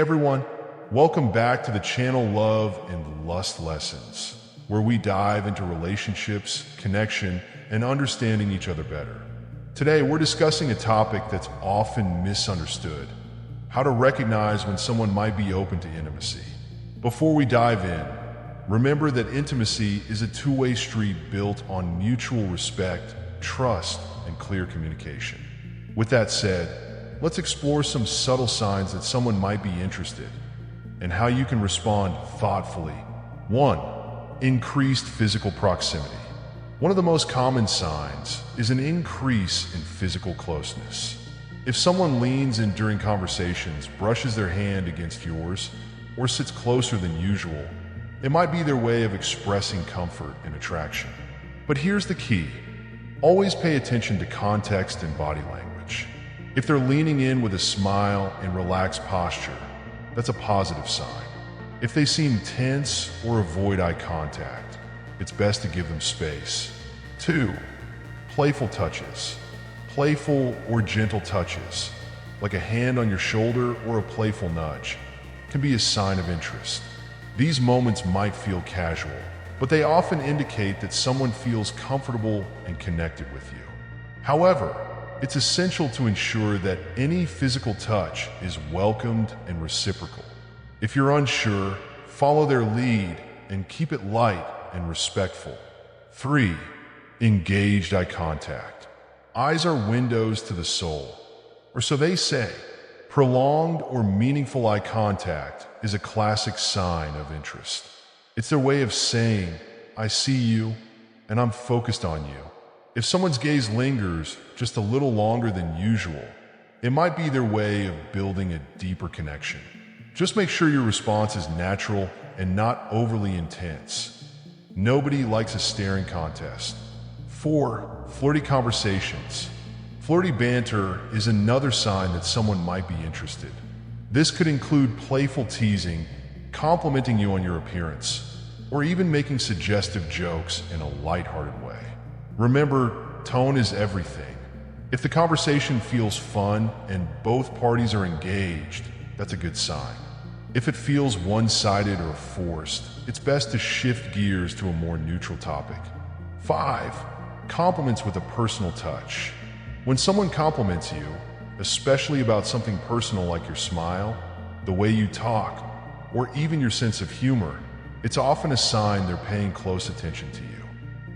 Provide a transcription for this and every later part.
everyone, welcome back to the channel Love and Lust Lessons, where we dive into relationships, connection, and understanding each other better. Today, we're discussing a topic that's often misunderstood: how to recognize when someone might be open to intimacy. Before we dive in, remember that intimacy is a two-way street built on mutual respect, trust, and clear communication. With that said, let's explore some subtle signs that someone might be interested and how you can respond thoughtfully. 1. Increased physical proximity. One of the most common signs is an increase in physical closeness. If someone leans in during conversations, brushes their hand against yours, or sits closer than usual, it might be their way of expressing comfort and attraction. But here's the key: always pay attention to context and body language. If they're leaning in with a smile and relaxed posture, that's a positive sign. If they seem tense or avoid eye contact, it's best to give them space. 2. Playful touches. Playful or gentle touches, like a hand on your shoulder or a playful nudge, can be a sign of interest. These moments might feel casual, but they often indicate that someone feels comfortable and connected with you. However, it's essential to ensure that any physical touch is welcomed and reciprocal. If you're unsure, follow their lead and keep it light and respectful. 3. Engaged eye contact. Eyes are windows to the soul, or so they say. Prolonged or meaningful eye contact is a classic sign of interest. It's their way of saying, "I see you, and I'm focused on you." If someone's gaze lingers just a little longer than usual, it might be their way of building a deeper connection. Just make sure your response is natural and not overly intense. Nobody likes a staring contest. 4. Flirty conversations. Flirty banter is another sign that someone might be interested. This could include playful teasing, complimenting you on your appearance, or even making suggestive jokes in a lighthearted way. Remember, tone is everything. If the conversation feels fun and both parties are engaged, that's a good sign. If it feels one-sided or forced, it's best to shift gears to a more neutral topic. 5. Compliments with a personal touch. When someone compliments you, especially about something personal like your smile, the way you talk, or even your sense of humor, it's often a sign they're paying close attention to you.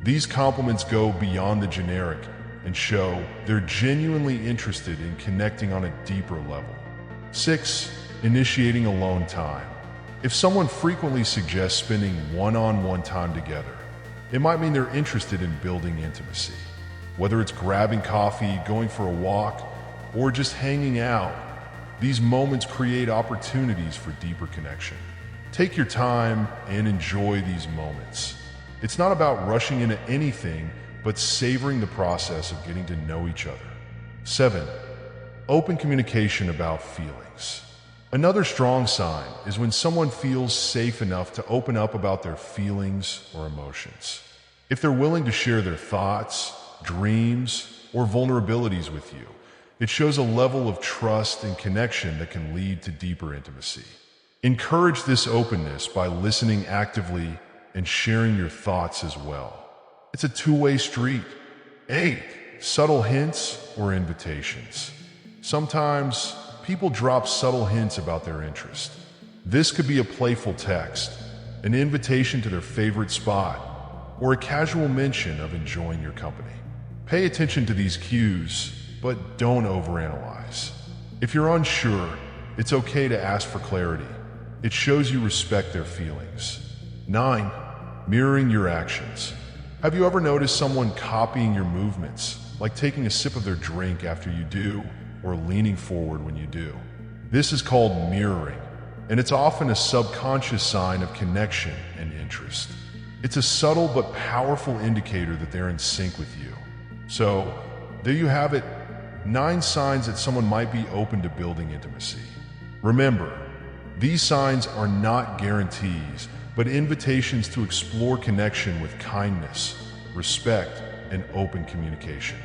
These compliments go beyond the generic and show they're genuinely interested in connecting on a deeper level. 6. Initiating alone time. If someone frequently suggests spending one-on-one time together, it might mean they're interested in building intimacy. Whether it's grabbing coffee, going for a walk, or just hanging out, these moments create opportunities for deeper connection. Take your time and enjoy these moments. It's not about rushing into anything, but savoring the process of getting to know each other. 7. Open communication about feelings. Another strong sign is when someone feels safe enough to open up about their feelings or emotions. If they're willing to share their thoughts, dreams, or vulnerabilities with you, it shows a level of trust and connection that can lead to deeper intimacy. Encourage this openness by listening actively and sharing your thoughts as well. It's a two-way street. 8. Subtle hints or invitations. Sometimes people drop subtle hints about their interest. This could be a playful text, an invitation to their favorite spot, or a casual mention of enjoying your company. Pay attention to these cues, but don't overanalyze. If you're unsure, it's okay to ask for clarity. It shows you respect their feelings. 9. Mirroring your actions. Have you ever noticed someone copying your movements, like taking a sip of their drink after you do, or leaning forward when you do? This is called mirroring, and it's often a subconscious sign of connection and interest. It's a subtle but powerful indicator that they're in sync with you. So, there you have it, 9 signs that someone might be open to building intimacy. Remember, these signs are not guarantees, but invitations to explore connection with kindness, respect, and open communication.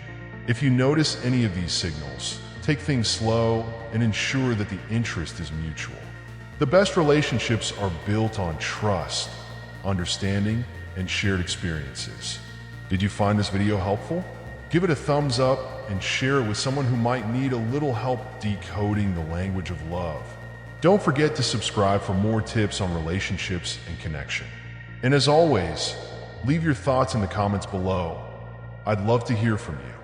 If you notice any of these signals, take things slow and ensure that the interest is mutual. The best relationships are built on trust, understanding, and shared experiences. Did you find this video helpful? Give it a thumbs up and share it with someone who might need a little help decoding the language of love. Don't forget to subscribe for more tips on relationships and connection. And as always, leave your thoughts in the comments below. I'd love to hear from you.